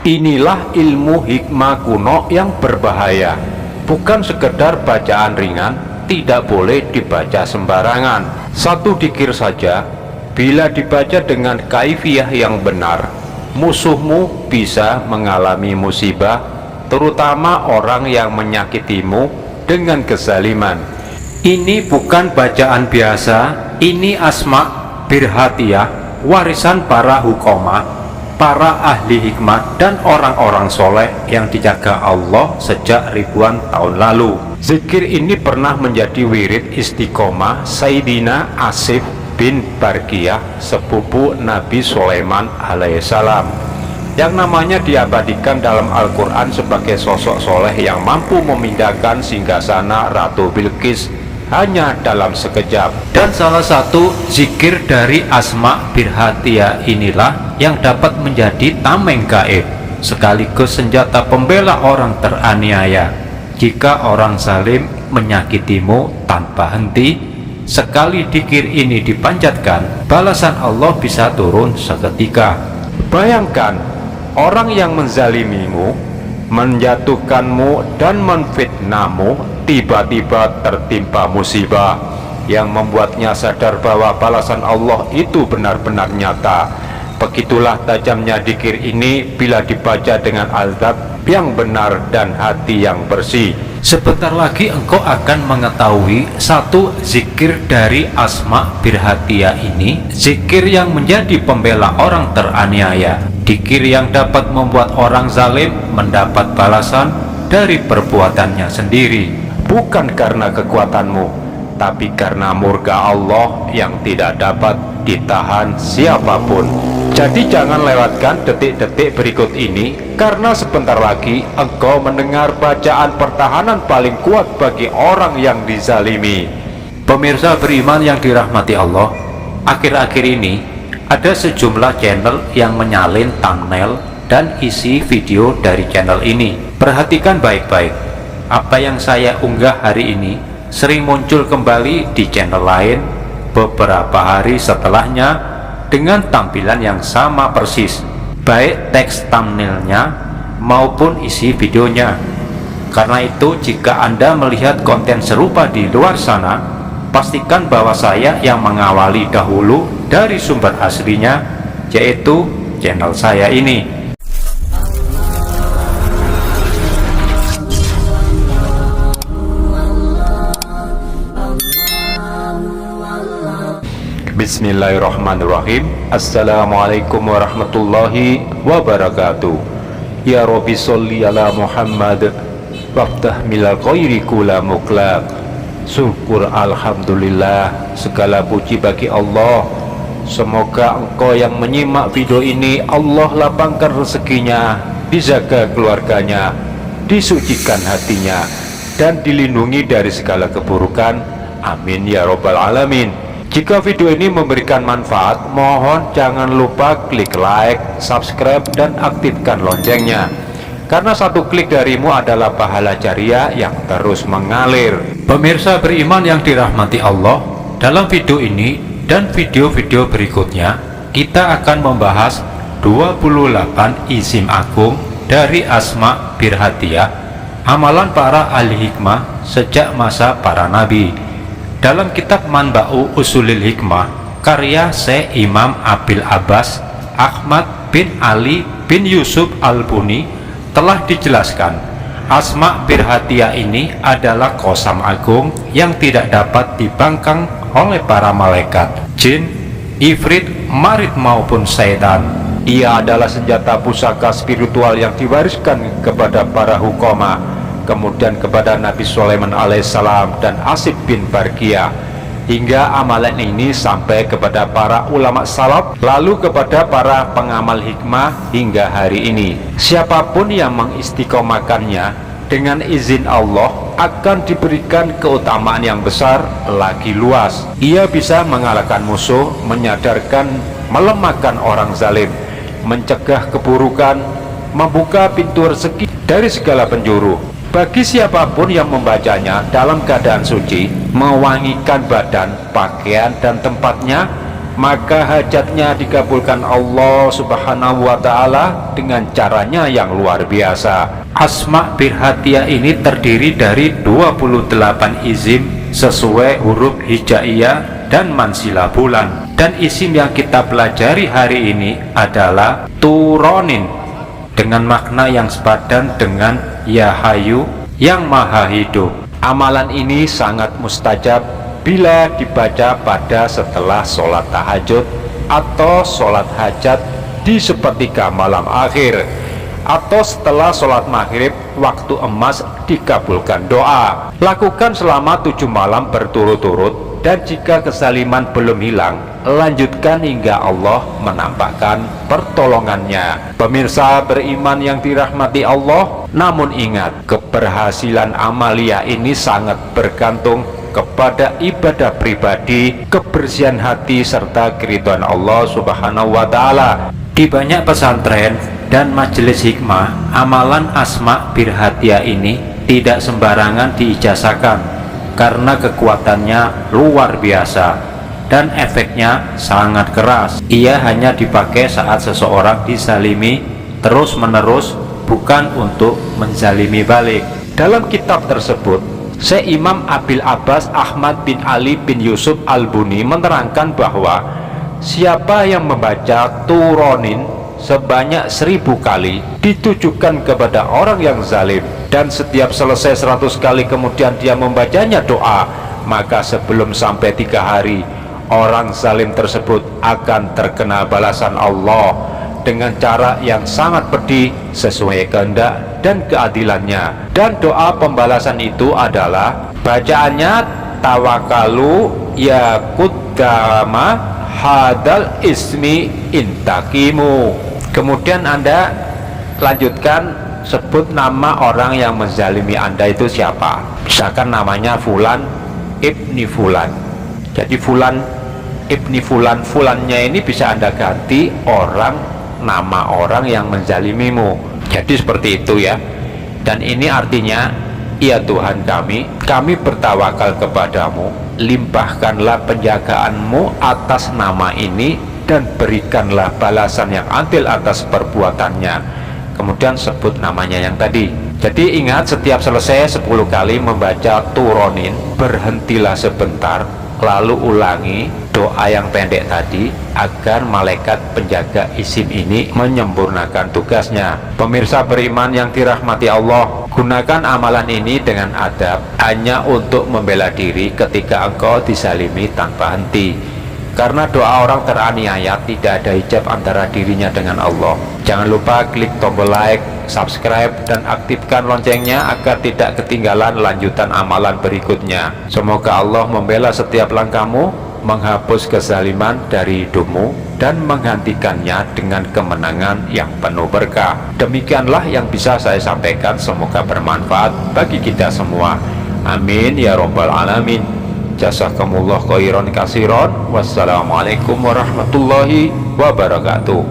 Inilah ilmu hikmah kuno yang berbahaya, bukan sekedar bacaan ringan, tidak boleh dibaca sembarangan. Satu dzikir saja, bila dibaca dengan kaifiyah yang benar, musuhmu bisa mengalami musibah, terutama orang yang menyakitimu dengan kezaliman. Ini bukan bacaan biasa, ini asma birhatiyah, warisan para hukomah, para ahli hikmah dan orang-orang soleh yang dijaga Allah sejak ribuan tahun lalu. Zikir ini pernah menjadi wirid istiqomah Sayyidina Asif bin Barkiyah, sepupu Nabi Sulaiman alaihissalam, yang namanya diabadikan dalam Al-Quran sebagai sosok soleh yang mampu memindahkan singgasana Ratu Bilqis hanya dalam sekejap. Dan salah satu zikir dari asma birhatiyah inilah yang dapat menjadi tameng gaib, sekaligus senjata pembela orang teraniaya. Jika orang zalim menyakitimu tanpa henti, sekali zikir ini dipanjatkan, balasan Allah bisa turun seketika. Bayangkan, orang yang menzalimimu, menjatuhkanmu dan menfitnahmu tiba-tiba tertimpa musibah yang membuatnya sadar bahwa balasan Allah itu benar-benar nyata. Begitulah tajamnya dzikir ini bila dibaca dengan azab yang benar dan hati yang bersih. Sebentar lagi engkau akan mengetahui satu zikir dari asma birhatiyah ini, zikir yang menjadi pembela orang teraniaya, zikir yang dapat membuat orang zalim mendapat balasan dari perbuatannya sendiri, bukan karena kekuatanmu, tapi karena murka Allah yang tidak dapat ditahan siapapun. Jadi jangan lewatkan detik-detik berikut ini, karena sebentar lagi engkau mendengar bacaan pertahanan paling kuat bagi orang yang dizalimi. Pemirsa beriman yang dirahmati Allah, akhir-akhir ini ada sejumlah channel yang menyalin thumbnail dan isi video dari channel ini. Perhatikan baik-baik, apa yang saya unggah hari ini sering muncul kembali di channel lain beberapa hari setelahnya dengan tampilan yang sama persis, baik teks thumbnailnya maupun isi videonya. Karena itu, jika Anda melihat konten serupa di luar sana, pastikan bahwa saya yang mengawali dahulu dari sumber aslinya, yaitu channel saya ini. Bismillahirrahmanirrahim. Assalamualaikum warahmatullahi wabarakatuh. Ya Rabbi sholli ala Muhammad waftah milal khairi kula muklaq. Syukur alhamdulillah, segala puji bagi Allah. Semoga engkau yang menyimak video ini Allah lapangkan rezekinya, dijaga keluarganya, disucikan hatinya, dan dilindungi dari segala keburukan. Amin ya robbal alamin. Jika video ini memberikan manfaat, mohon jangan lupa klik like, subscribe, dan aktifkan loncengnya, karena satu klik darimu adalah pahala jariah yang terus mengalir. Pemirsa beriman yang dirahmati Allah, dalam video ini dan video-video berikutnya kita akan membahas 28 isim agung dari asma birhatiyah, amalan para ahli hikmah sejak masa para nabi. Dalam kitab Manba'u Usulil Hikmah karya Syekh Imam Abil Abbas Ahmad bin Ali bin Yusuf Al-Buni telah dijelaskan, asma birhatiyah ini adalah qasam agung yang tidak dapat dibangkang oleh para malaikat, jin, ifrit, marit maupun syaitan. Ia adalah senjata pusaka spiritual yang diwariskan kepada para hukoma, kemudian kepada Nabi Sulaiman alaihissalam dan Asif bin Barkiyah, hingga amalan ini sampai kepada para ulama salaf, lalu kepada para pengamal hikmah hingga hari ini. Siapapun yang mengistiqomahkannya dengan izin Allah akan diberikan keutamaan yang besar lagi luas. Ia bisa mengalahkan musuh, menyadarkan, melemahkan orang zalim, mencegah keburukan, membuka pintu rezeki dari segala penjuru. Bagi siapapun yang membacanya dalam keadaan suci, mewangikan badan, pakaian, dan tempatnya, maka hajatnya dikabulkan Allah Subhanahu wa Ta'ala dengan caranya yang luar biasa. Asma Birhatiah ini terdiri dari 28 isim sesuai huruf hijaiyah dan mansila bulan. Dan isim yang kita pelajari hari ini adalah Turonin, dengan makna yang sepadan dengan Ya Hayu, yang Maha Hidup. Amalan ini sangat mustajab bila dibaca pada setelah sholat tahajud atau sholat hajat di sepertiga malam akhir, atau setelah sholat maghrib waktu emas dikabulkan doa. Lakukan selama 7 malam berturut-turut, dan jika kesaliman belum hilang, lanjutkan hingga Allah menampakkan pertolongannya. Pemirsa beriman yang dirahmati Allah, namun ingat, keberhasilan amalia ini sangat bergantung kepada ibadah pribadi, kebersihan hati, serta keridhaan Allah Subhanahu wa Ta'ala. Di banyak pesantren dan majelis hikmah, amalan Asma Birhatiah ini tidak sembarangan diijazahkan karena kekuatannya luar biasa dan efeknya sangat keras. Ia hanya dipakai saat seseorang dizalimi terus-menerus, bukan untuk menzalimi balik. Dalam kitab tersebut, Syekh Imam Abil Abbas Ahmad bin Ali bin Yusuf Al-Buni menerangkan bahwa siapa yang membaca Turonin sebanyak 1000 kali ditujukan kepada orang yang zalim, dan setiap selesai 100 kali kemudian dia membacanya doa, maka sebelum sampai 3 hari orang zalim tersebut akan terkena balasan Allah dengan cara yang sangat pedih sesuai kehendak dan keadilannya. Dan doa pembalasan itu adalah bacaannya, tawakalu ya kuddama hadal ismi intakimu. Kemudian Anda lanjutkan, sebut nama orang yang menzalimi Anda itu siapa. Misalkan namanya Fulan Ibni Fulan. Jadi Fulan Ibni Fulan, Fulannya ini bisa Anda ganti nama orang yang menzalimimu. Jadi seperti itu ya. Dan ini artinya, ya Tuhan kami bertawakal kepadamu, limpahkanlah penjagaanmu atas nama ini dan berikanlah balasan yang adil atas perbuatannya. Kemudian sebut namanya yang tadi. Jadi ingat, setiap selesai 10 kali membaca Turonin, berhentilah sebentar, lalu ulangi doa yang pendek tadi agar malaikat penjaga isim ini menyempurnakan tugasnya. Pemirsa beriman yang dirahmati Allah, gunakan amalan ini dengan adab, hanya untuk membela diri ketika engkau disalimi tanpa henti. Karena doa orang teraniaya tidak ada hijab antara dirinya dengan Allah. Jangan lupa klik tombol like, subscribe, dan aktifkan loncengnya agar tidak ketinggalan lanjutan amalan berikutnya. Semoga Allah membela setiap langkahmu, menghapus kezaliman dari hidupmu, dan menggantikannya dengan kemenangan yang penuh berkah. Demikianlah yang bisa saya sampaikan, semoga bermanfaat bagi kita semua. Amin ya robbal alamin. Jazakumullah khairan katsiran. Wassalamualaikum warahmatullahi wabarakatuh.